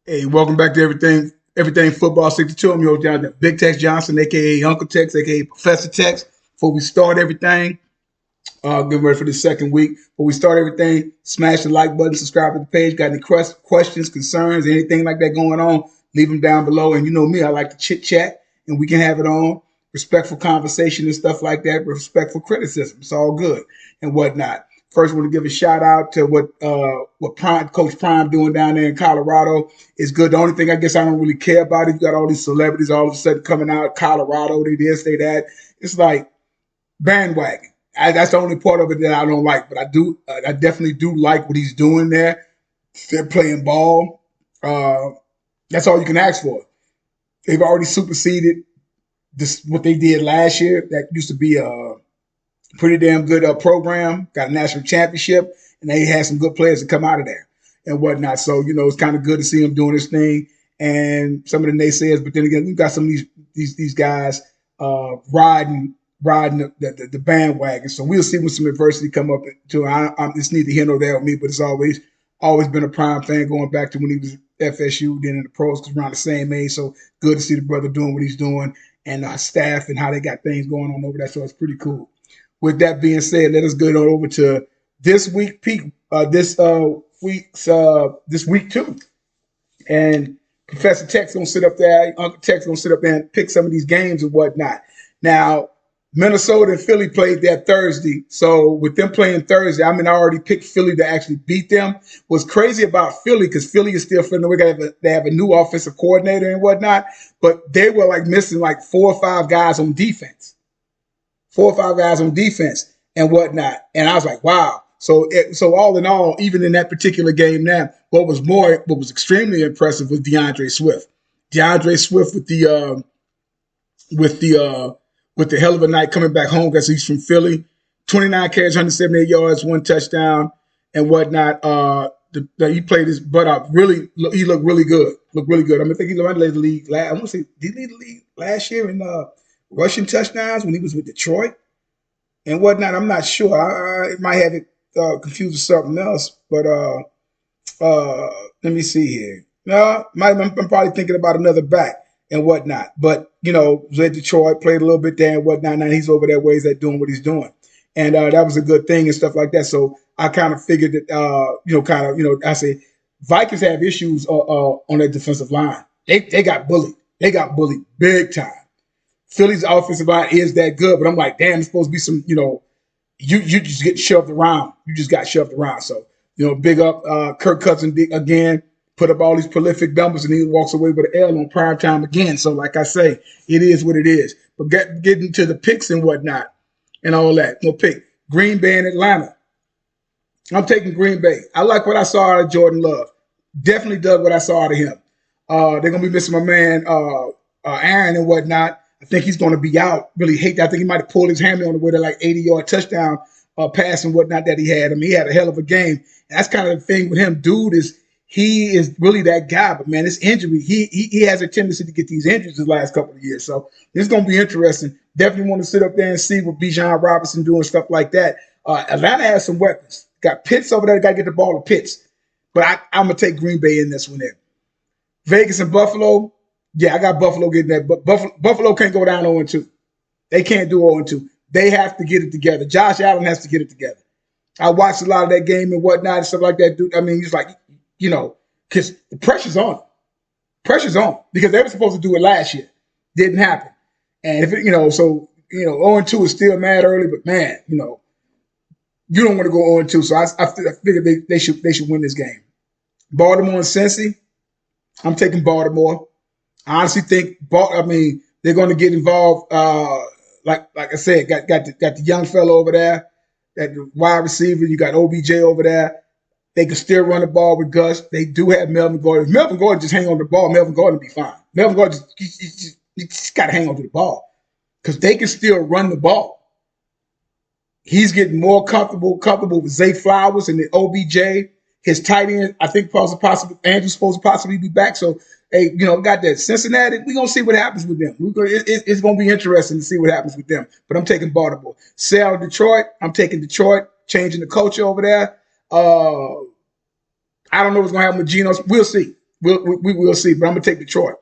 Hey, welcome back to Everything Football 62. I'm your host, Big Tex Johnson, aka Uncle Tex, aka Professor Tex. Before we start everything, getting ready for the second week. Before we start everything, smash the like button, subscribe to the page. Got any questions, concerns, anything like that going on? Leave them down below. And you know me, I like to chit chat, and we can have it on respectful conversation and stuff like that. Respectful criticism, it's all good and whatnot. First, I want to give a shout out to what Coach Prime doing down there in Colorado. It's good. The only thing I guess I don't really care about is you got all these celebrities all of a sudden coming out. Colorado, they this, they that. It's like bandwagon. That's the only part of it that I don't like. But I definitely do like what he's doing there. They're playing ball. That's all you can ask for. They've already superseded what they did last year. That used to be a pretty damn good program. Got a national championship, and they had some good players to come out of there and whatnot. So it's kind of good to see him doing his thing. And some of the naysayers, but then again, you got some of these guys riding the bandwagon. So we'll see when some adversity come up to. It's neither here nor there with me, but it's always been a Prime fan going back to when he was FSU, then in the pros, because we're around the same age. So good to see the brother doing what he's doing, and staff and how they got things going on over there. So it's pretty cool. With that being said, let us go on over to this week this week 2. And Professor Tex gonna sit up there, Uncle Tex gonna sit up there and pick some of these games and whatnot. Now, Minnesota and Philly played that Thursday. So with them playing Thursday, I already picked Philly to actually beat them. What's crazy about Philly, because Philly is still feeling they have a new offensive coordinator and whatnot, but they were like missing like 4 or 5 guys on defense. 4 or 5 guys on defense and whatnot. And I was like, wow. So all in all, even in that particular game now, what was extremely impressive was DeAndre Swift. DeAndre Swift with the hell of a night coming back home because he's from Philly. 29 carries, 178 yards, 1 touchdown and whatnot. He played his butt off. Really, he looked really good. I think he led the league. I want to say, did he lead the league last year in rushing touchdowns when he was with Detroit and whatnot? I'm not sure. I might have it confused with something else. But let me see here. No, I'm probably thinking about another back and whatnot. But was at Detroit, played a little bit there and whatnot. Now he's over there where he's at doing what he's doing, and that was a good thing and stuff like that. So I kind of figured that I say Vikings have issues on their defensive line. They got bullied. They got bullied big time. Philly's offensive line is that good, but I'm like, damn, it's supposed to be some, you just get shoved around. You just got shoved around. So, big up Kirk Cousins again, put up all these prolific numbers, and he walks away with an L on prime time again. So, like I say, it is what it is. But getting to the picks and whatnot and all that, we'll pick Green Bay and Atlanta. I'm taking Green Bay. I like what I saw out of Jordan Love. Definitely dug what I saw out of him. They're going to be missing my man Aaron and whatnot. I think he's going to be out. Really hate that. I think he might have pulled his hammy on the way to like 80-yard touchdown pass and whatnot that he had. He had a hell of a game. And that's kind of the thing with him. Dude he is really that guy. But, man, this injury, he has a tendency to get these injuries the last couple of years. So this is going to be interesting. Definitely want to sit up there and see what Bijan Robinson doing, stuff like that. Atlanta has some weapons. Got Pitts over there. Got to get the ball to Pitts. But I'm going to take Green Bay in this one there. Vegas and Buffalo. Yeah, I got Buffalo getting that, but Buffalo can't go down 0-2. They can't do 0-2. They have to get it together. Josh Allen has to get it together. I watched a lot of that game and whatnot and stuff like that. Dude, he's like, because the pressure's on. Pressure's on because they were supposed to do it last year. Didn't happen. And if it, 0-2 is still mad early, but man, you don't want to go 0-2. So I figured they should win this game. Baltimore and Cincy. I'm taking Baltimore. I honestly think, they're going to get involved. Like I said, got the young fellow over there, that wide receiver. You got OBJ over there. They can still run the ball with Gus. They do have Melvin Gordon. If Melvin Gordon just hang on the ball, Melvin Gordon will be fine. Melvin Gordon just got to hang on to the ball because they can still run the ball. He's getting more comfortable with Zay Flowers and the OBJ. His tight end, I think, possibly Andrew's supposed to possibly be back. So, hey, got that Cincinnati. We're going to see what happens with them. It's going to be interesting to see what happens with them. But I'm taking Baltimore. Seattle, Detroit. I'm taking Detroit, changing the culture over there. I don't know what's going to happen with Geno. We'll see. We will see. But I'm gonna take Detroit.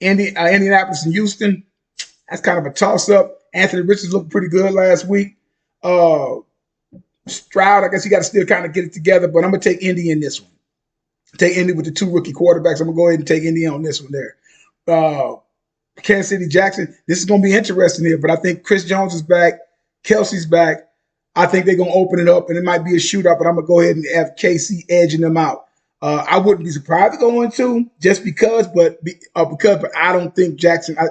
Indianapolis and Houston. That's kind of a toss up. Anthony Richards looked pretty good last week. Uh, Stroud, I guess he got to still kind of get it together. But I'm gonna take Indy in this one. Take Indy with the 2 rookie quarterbacks. I'm gonna go ahead and take Indy on this one there. Kansas City, Jackson. This is gonna be interesting here, but I think Chris Jones is back. Kelsey's back. I think they're gonna open it up, and it might be a shootout. But I'm gonna go ahead and have KC edging them out. I wouldn't be surprised to go into just because, but I don't think Jackson. I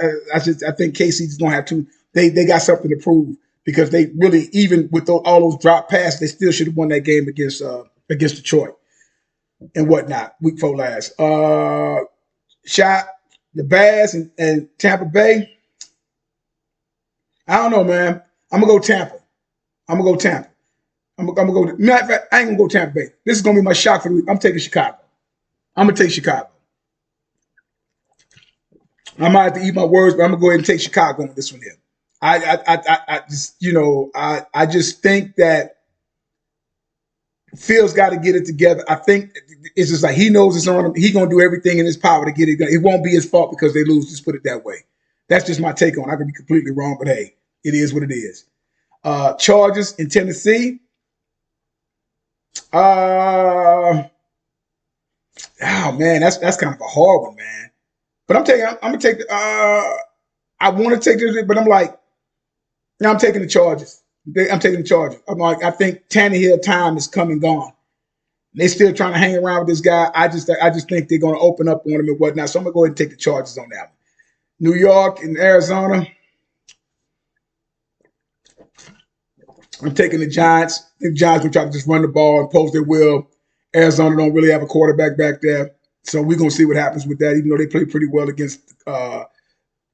think KC's gonna have to. They got something to prove because they really, even with all those drop passes, they still should have won that game against Detroit and whatnot. Week 4 last. Shot the Bears and Tampa Bay. I don't know, man. I'm gonna go Tampa. I'm gonna go. Matter of fact, I ain't gonna go Tampa Bay. This is gonna be my shock for the week. I'm taking Chicago. I'm gonna take Chicago. I might have to eat my words, but I'm gonna go ahead and take Chicago on this one here. I just think that Phil's got to get it together. I think it's just like he knows it's on him. He's gonna do everything in his power to get it done. It won't be his fault because they lose. Just put it that way. That's just my take on it. I could be completely wrong, but hey, it is what it is. Chargers in Tennessee. Oh man, that's kind of a hard one, man. But I'm gonna take the I want to take this, but I'm like, no, I'm taking the Chargers. I'm taking the Chargers. I'm like, I think Tannehill time is come and gone. They're still trying to hang around with this guy. I just think they're gonna open up on him and whatnot. So I'm gonna go ahead and take the Chargers on that one. New York and Arizona. I'm taking the Giants. The Giants will try to just run the ball and pose their will. Arizona don't really have a quarterback back there. So we're going to see what happens with that, even though they play pretty well against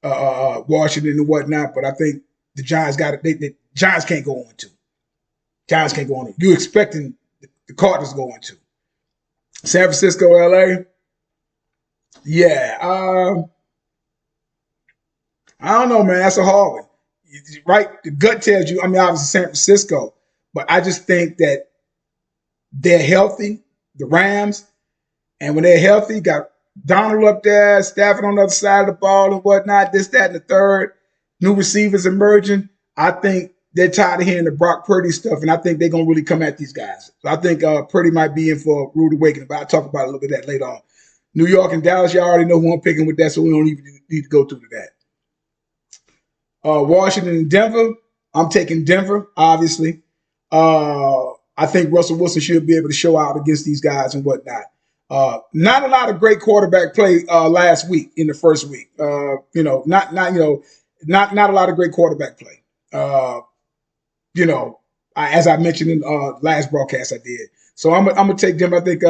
Washington and whatnot. But I think the Giants got it. The Giants can't go on to. Giants can't go on to. You're expecting the Cardinals to go on to. San Francisco, LA. Yeah. I don't know, man. That's a hard one. Right? The gut tells you, I mean, obviously San Francisco, but I just think that they're healthy, the Rams, and when they're healthy, got Donald up there, Stafford on the other side of the ball and whatnot, this, that, and the third, new receivers emerging. I think they're tired of hearing the Brock Purdy stuff, and I think they're going to really come at these guys. So I think Purdy might be in for a rude awakening, but I'll talk about a little bit of that later on. New York and Dallas, y'all already know who I'm picking with that, so we don't even need to go through to that. Washington and Denver. I'm taking Denver, obviously. I think Russell Wilson should be able to show out against these guys and whatnot. Not a lot of great quarterback play last week in the first week. Not a lot of great quarterback play. As I mentioned in last broadcast I did. So I'm gonna take Denver. I think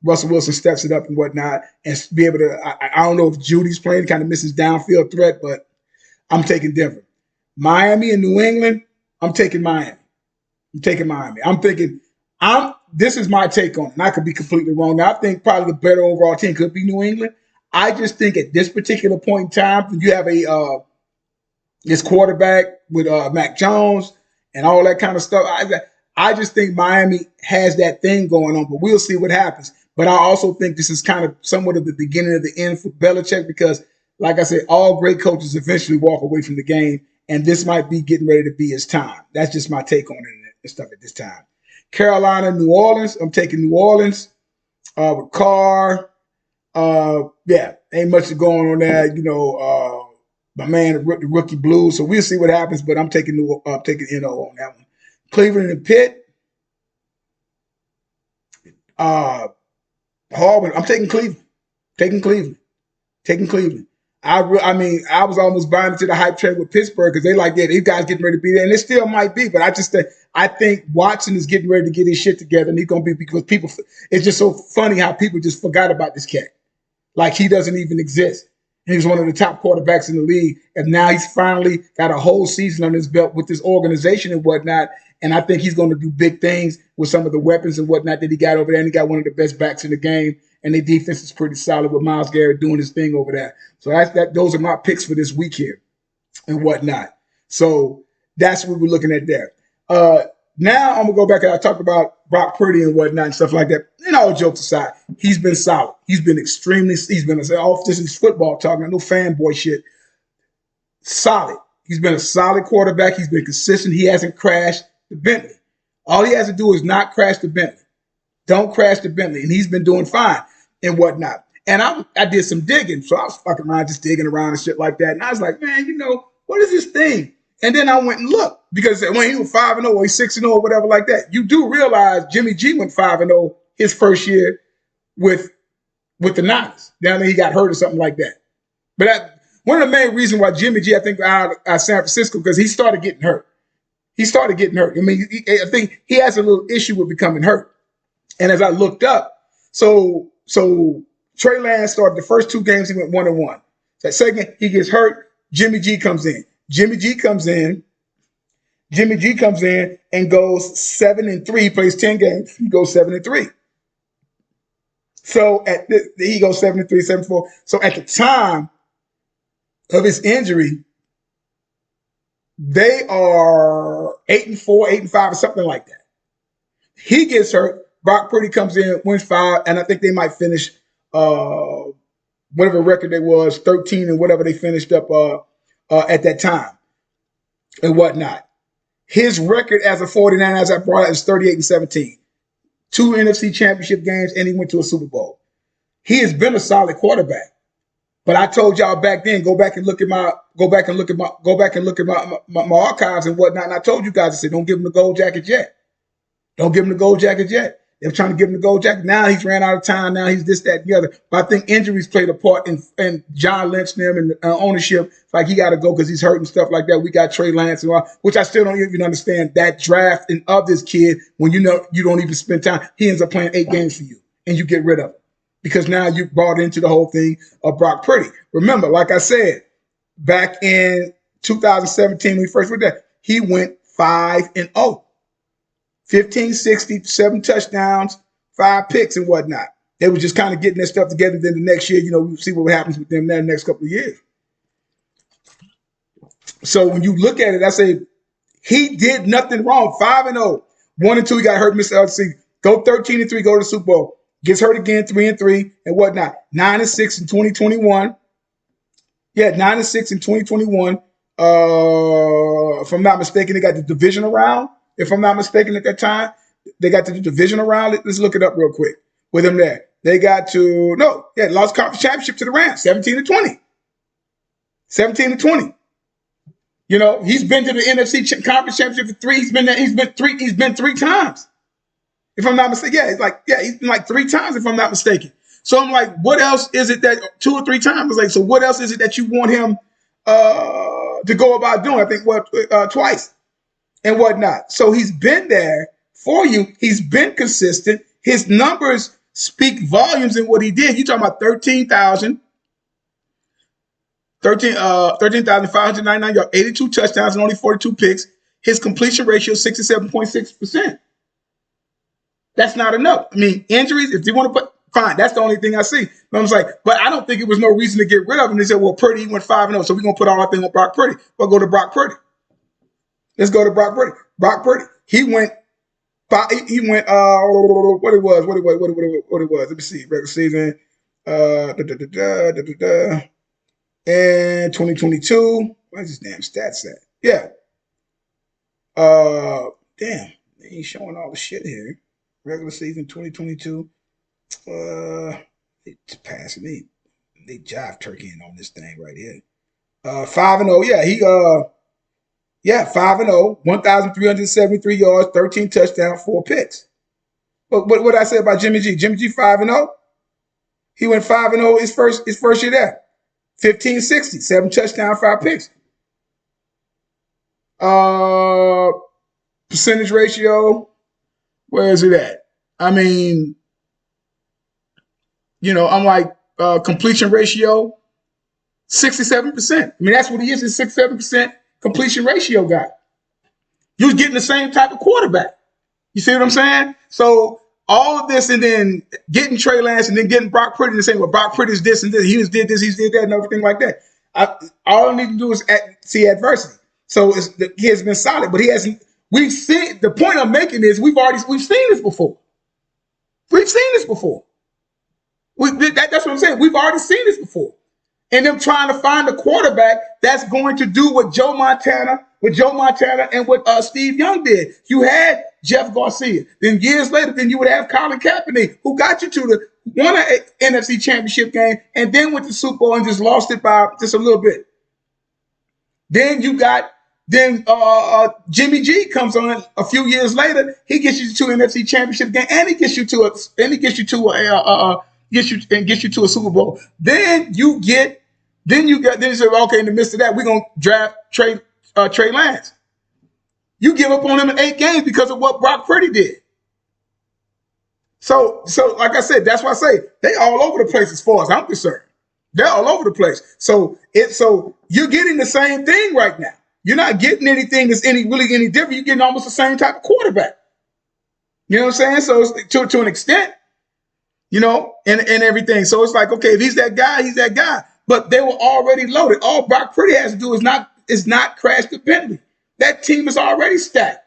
Russell Wilson steps it up and whatnot and be able to. I don't know if Judy's playing, kind of misses downfield threat, but I'm taking Denver. Miami and New England, I'm taking Miami. This is my take on it, and I could be completely wrong. Now, I think probably the better overall team could be New England. I just think at this particular point in time, when you have this quarterback with Mac Jones and all that kind of stuff, I just think Miami has that thing going on, but we'll see what happens. But I also think this is kind of somewhat of the beginning of the end for Belichick because, like I said, all great coaches eventually walk away from the game, and this might be getting ready to be his time. That's just my take on it and stuff at this time. Carolina, New Orleans. I'm taking New Orleans with Carr. Ain't much going on there. My man, the rookie Blues. So we'll see what happens, but I'm taking NO on that one. Cleveland and Pitt. Harvard. I'm taking Cleveland. Taking Cleveland. I was almost buying into the hype train with Pittsburgh because they like, yeah, these guys getting ready to be there, and it still might be. But I think Watson is getting ready to get his shit together, and he's gonna be because people. It's just so funny how people just forgot about this cat, like he doesn't even exist. And he's one of the top quarterbacks in the league, and now he's finally got a whole season on his belt with this organization and whatnot. And I think he's going to do big things with some of the weapons and whatnot that he got over there. And he got one of the best backs in the game. And their defense is pretty solid with Myles Garrett doing his thing over there. So those are my picks for this week here and whatnot. So that's what we're looking at there. Now I'm going to go back and I talked about Brock Purdy and whatnot and stuff like that. and all jokes aside, he's been solid. He's been off. This is football talking, no fanboy shit. Solid. He's been a solid quarterback. He's been consistent. He hasn't crashed the Bentley. All he has to do is not crash the Bentley. Don't crash the Bentley. And he's been doing fine and whatnot. And I did some digging. So I was fucking around, just digging around and shit like that. And I was like, man, what is this thing? And then I went and looked, because when he was 5-0 or he's 6-0 or whatever like that, you do realize Jimmy G went 5-0 his first year with the Niners. Down there he got hurt or something like that. But one of the main reasons why Jimmy G, I think, out of San Francisco, because he started getting hurt. I mean, I think he has a little issue with becoming hurt. And as I looked up, so Trey Lance started the first 2 games, he went 1-1. That second, he gets hurt. Jimmy G comes in. Jimmy G comes in and goes 7-3. He plays 10 games. He goes 7-3. So he goes 7-3, 7-4. So at the time of his injury, they are 8-4, 8-5, or something like that. He gets hurt. Brock Purdy comes in, wins 5, and I think they might finish whatever record they was, 13 and whatever they finished up at that time and whatnot. His record as a 49, as I brought it, is 38-17. 2 NFC championship games, and he went to a Super Bowl. He has been a solid quarterback. But I told y'all back then, go back and look at my archives and whatnot. And I told you guys, I said, don't give him the gold jacket yet. Don't give him the gold jacket yet. They were trying to give him the gold jacket. Now he's ran out of time. Now he's this, that, and the other. But I think injuries played a part in John Lynch and them and ownership. Like, he got to go because he's hurt and stuff like that. We got Trey Lance and all, which I still don't even understand that draft and of this kid when you don't even spend time. He ends up playing 8 games for you and you get rid of him because now you brought into the whole thing of Brock Purdy. Remember, like I said, back in 2017 when we first went there, he went 5-0. 1560, 7 touchdowns, 5 picks and whatnot. They were just kind of getting their stuff together. Then the next year, we'll see what happens with them in the next couple of years. So when you look at it, I say he did nothing wrong. 5-0, 1-2, he got hurt, Mr. LC. Go 13-3, go to the Super Bowl. Gets hurt again, 3-3 and whatnot. 9-6 in 2021. Yeah, 9-6 in 2021. If I'm not mistaken, they got the divisional round. If I'm not mistaken, at that time, they got to the divisional round. Let's look it up real quick with them there. They lost conference championship to the Rams, 17-20. 17-20. He's been to the NFC conference championship for 3. He's been there. He's been 3 times. If I'm not mistaken, he's been like 3 times. If I'm not mistaken. So I'm like, what else is it that 2 or 3 times? I was like, so what else is it that you want him to go about doing? I think twice. And whatnot. So he's been there for you. He's been consistent. His numbers speak volumes in what he did. You're talking about 13,599 yards, 82 touchdowns, and only 42 picks. His completion ratio is 67.6%. That's not enough. I mean, injuries, if you want to put, fine. That's the only thing I see. But I was like, but I don't think it was no reason to get rid of him. They said, well, Purdy went 5-0, so we're going to put all our thing on Brock Purdy. We'll go to Brock Purdy. Let's go to Brock Purdy. Brock Purdy. He went. What it was. Let me see. Regular season. And 2022. Where's his damn stats at? Yeah. Damn. They ain't showing all the shit here. Regular season 2022. It's passing me. They jive turkeying on this thing right here. 5-0. Yeah, 5-0, 1,373 yards, 13 touchdowns, 4 picks. But what did I say about Jimmy G? Jimmy G 5-0. He went 5-0 his first year there. 1560, 7 touchdowns, 5 picks. Percentage ratio, where is it at? I mean, I'm like completion ratio, 67%. I mean, that's what he is 67%. Completion ratio guy. You're getting the same type of quarterback. You see what I'm saying? So all of this and then getting Trey Lance and then getting Brock Purdy and saying, well, Brock Purdy is this and this. He did this, he did that and everything like that. All I need to do is see adversity. So he has been solid, but he hasn't. We've seen, the point I'm making is we've seen this before. We've seen this before. That's what I'm saying. We've already seen this before. And them trying to find a quarterback that's going to do what Joe Montana and what Steve Young did. You had Jeff Garcia. Then years later, then you would have Colin Kaepernick, who got you to the won an NFC Championship game and then went to Super Bowl and just lost it by just a little bit. Then you got Jimmy G comes on a few years later. He gets you to an NFC Championship game and he gets you to a Super Bowl. Then you say, okay, in the midst of that, we're gonna draft Trey Lance. You give up on him in 8 games because of what Brock Purdy did. So like I said, that's why I say they all over the place as far as I'm concerned. They're all over the place. So you're getting the same thing right now. You're not getting anything that's really any different. You're getting almost the same type of quarterback. You know what I'm saying? So it's to an extent, you know, and everything. So it's like, okay, if he's that guy, he's that guy. But they were already loaded. All Brock Purdy has to do is not crash the penalty. That team is already stacked.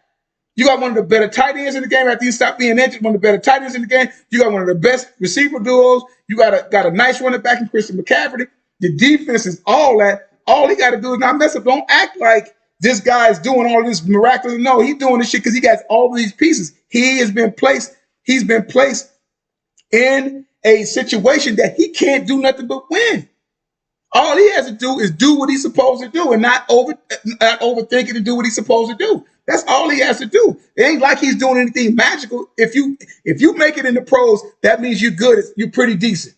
You got one of the better tight ends in the game after you stop being injured. One of the better tight ends in the game. You got one of the best receiver duos. You got a nice running back in Christian McCaffrey. The defense is all that. All he got to do is not mess up. Don't act like this guy is doing all this miraculous. No, he's doing this shit because he got all of these pieces. He's been placed in a situation that he can't do nothing but win. All he has to do is do what he's supposed to do and not overthink it and do what he's supposed to do. That's all he has to do. It ain't like he's doing anything magical. If you make it in the pros, that means you're good. You're pretty decent.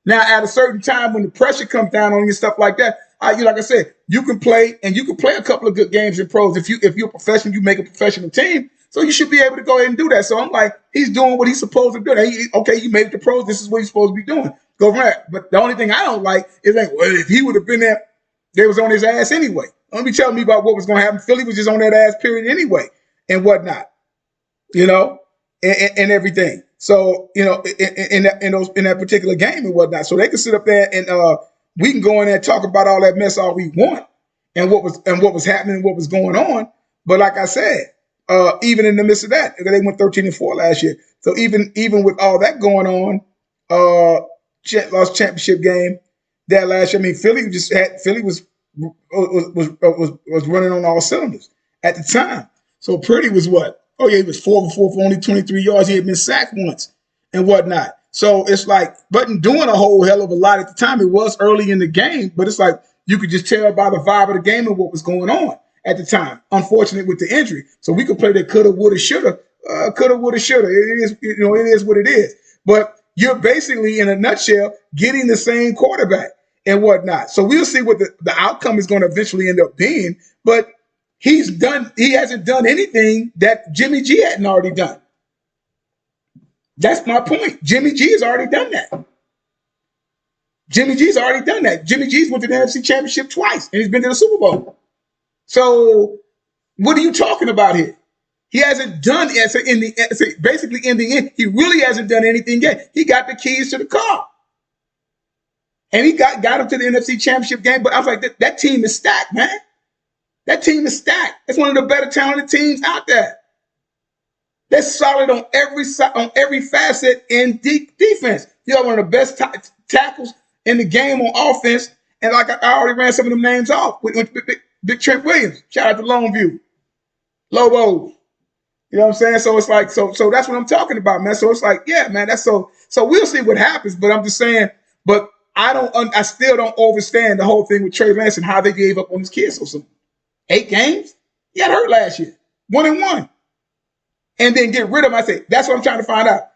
Now, at a certain time when the pressure comes down on you and stuff like that, like I said, you can play a couple of good games in pros. If you're a professional, you make a professional team. So you should be able to go ahead and do that. So I'm like, he's doing what he's supposed to do. Okay, you made it to pros. This is what he's supposed to be doing. Go from there. But the only thing I don't like is like, well, if he would have been there, they was on his ass anyway. Don't be telling me about what was going to happen. Philly was just on that ass period anyway and whatnot, you know, and everything. So, you know, in that particular game and whatnot. So they can sit up there and we can go in there and talk about all that mess all we want and what was happening and what was going on. But like I said, even in the midst of that, they went 13-4 last year. So even with all that going on, lost championship game that last year. I mean, Philly was running on all cylinders at the time. So Purdy was what? Oh yeah, he was 4-4 for only 23 yards. He had been sacked once and whatnot. So it's like, wasn't doing a whole hell of a lot at the time. It was early in the game, but it's like you could just tell by the vibe of the game and what was going on at the time. Unfortunate with the injury, so we could play that coulda, woulda, shoulda, It is, you know, it is what it is. But you're basically, in a nutshell, getting the same quarterback and whatnot. So we'll see what the outcome is going to eventually end up being. But he hasn't done anything that Jimmy G hadn't already done. That's my point. Jimmy G has already done that. Jimmy G's already done that. Jimmy G's went to the NFC Championship twice, and he's been to the Super Bowl. So what are you talking about here? He hasn't done basically in the end, he really hasn't done anything yet. He got the keys to the car. And he got him to the NFC Championship game. But I was like, that team is stacked, man. That team is stacked. It's one of the better talented teams out there. They're solid on every facet in defense. You got one of the best tackles in the game on offense. And like I already ran some of them names off with Big Trent Williams. Shout out to Longview. Lobo. You know what I'm saying? So it's like, so that's what I'm talking about, man. So it's like, yeah, man, that's so we'll see what happens. But I'm just saying, but I still don't understand the whole thing with Trey Lance and how they gave up on his kids so soon. 8 games? He got hurt last year. 1-1. And then get rid of him. I say, that's what I'm trying to find out.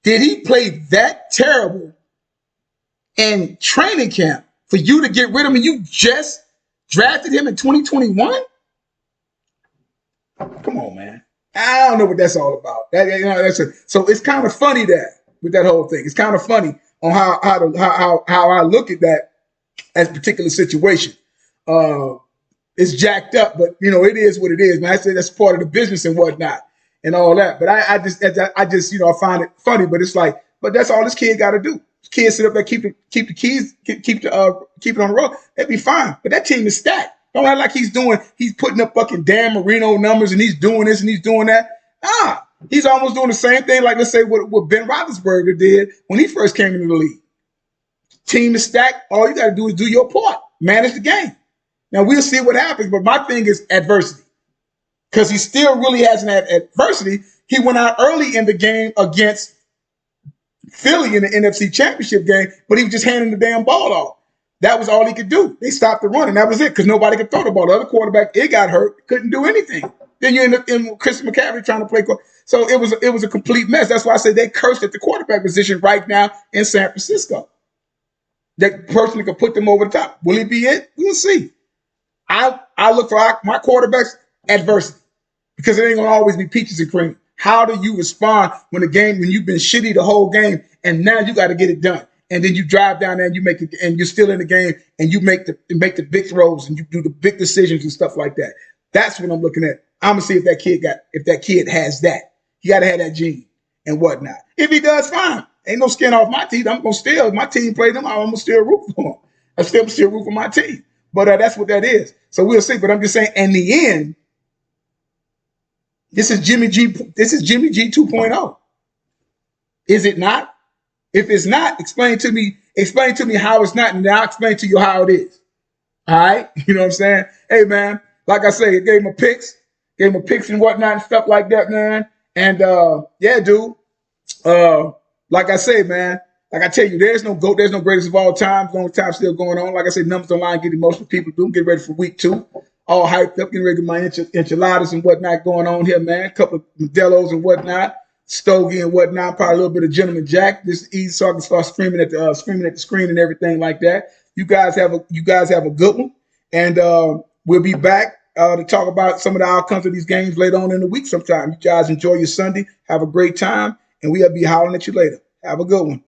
Did he play that terrible in training camp for you to get rid of him and you just drafted him in 2021? Come on, man. I don't know what that's all about. So it's kind of funny with that whole thing. It's kind of funny on how I look at that as a particular situation. It's jacked up, but you know, it is what it is, man. I say that's part of the business and whatnot and all that. But I just you know, I find it funny, but it's like, but that's all this kid got to do. This kid sit up there, keep the keys, keep it on the road. That'd be fine. But that team is stacked. Don't act like he's putting up fucking Dan Marino numbers and he's doing this and he's doing that. He's almost doing the same thing, like let's say what Ben Roethlisberger did when he first came into the league. Team is stacked. All you got to do is do your part, manage the game. Now we'll see what happens. But my thing is adversity, because he still really hasn't had adversity. He went out early in the game against Philly in the NFC Championship game, but he was just handing the damn ball off. That was all he could do. They stopped the run, and that was it, because nobody could throw the ball. The other quarterback, it got hurt, couldn't do anything. Then you end up in Chris McCaffrey trying to play. So it was a complete mess. That's why I said they cursed at the quarterback position right now in San Francisco. That person could put them over the top. Will he be it? We'll see. I look for my quarterbacks adversity, because it ain't gonna always be peaches and cream. How do you respond when you've been shitty the whole game and now you got to get it done? And then you drive down there and you make it, and you're still in the game, and you make the big throws and you do the big decisions and stuff like that. That's what I'm looking at. I'm gonna see if that kid has that. He got to have that gene and whatnot. If he does, fine. Ain't no skin off my teeth. I'm gonna still, if my team play them, I'm gonna still root for them. I still root for my team. But that's what that is. So we'll see. But I'm just saying, in the end, this is Jimmy G. This is Jimmy G 2.0. Is it not? If it's not, explain to me how it's not, and then I'll explain to you how it is. All right? You know what I'm saying? Hey, man, like I say, it gave him a picks and whatnot and stuff like that, man. And yeah, dude. Like I say, man, like I tell you, there's no greatest of all time. Long time still going on. Like I say, numbers online, get emotional. People do get ready for week 2. All hyped up, getting ready to get my enchiladas and whatnot going on here, man. A couple of Modelo's and whatnot, Stogie and whatnot. Probably a little bit of Gentleman Jack. Just eat so I can start screaming at the screen and everything like that. You guys have a good one, and we'll be back to talk about some of the outcomes of these games later on in the week. Sometime. You guys enjoy your Sunday. Have a great time, and we'll be hollering at you later. Have a good one.